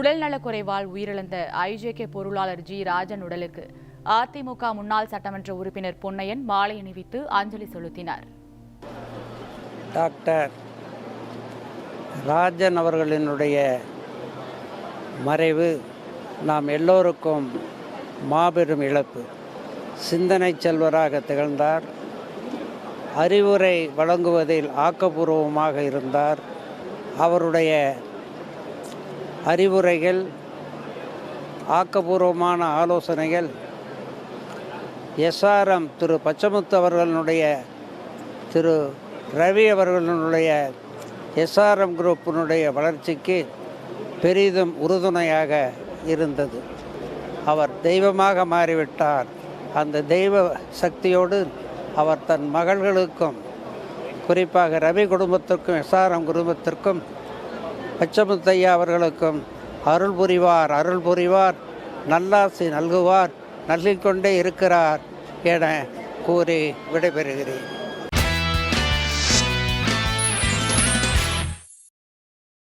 உடல்நலக்குறைவால் உயிரிழந்த ஐஜேகே பொருளாளர் ஜி ராஜன் உடலுக்கு அதிமுக முன்னாள் சட்டமன்ற உறுப்பினர் பொன்னையன் மாலை அணிவித்து அஞ்சலி செலுத்தினார். டாக்டர் ராஜன் அவர்களினுடைய மறைவு நாம் எல்லோருக்கும் மாபெரும் இழப்பு. சிந்தனை செல்வராக திகழ்ந்தார். அறிவுரை வழங்குவதில் ஆக்கப்பூர்வமாக இருந்தார். அவருடைய அறிவுரைகள், ஆக்கப்பூர்வமான ஆலோசனைகள் எஸ்ஆர்எம் திரு பச்சமுத்து அவர்களுடைய, திரு ரவி அவர்களுடைய எஸ்ஆர்எம் குரூப்பினுடைய வளர்ச்சிக்கு பெரிதும் உறுதுணையாக இருந்தது. அவர் தெய்வமாக மாறிவிட்டார். அந்த தெய்வ சக்தியோடு அவர் தன் மகள்களுக்கும், குறிப்பாக ரவி குடும்பத்திற்கும் எஸ்ஆர்எம் குடும்பத்திற்கும் பச்சமுத்தையா அவர்களுக்கும் அருள் புரிவார், நல்லாசி நல்குவார், நல்கிக்கொண்டே இருக்கிறார் என கூறி விடைபெறுகிறேன்.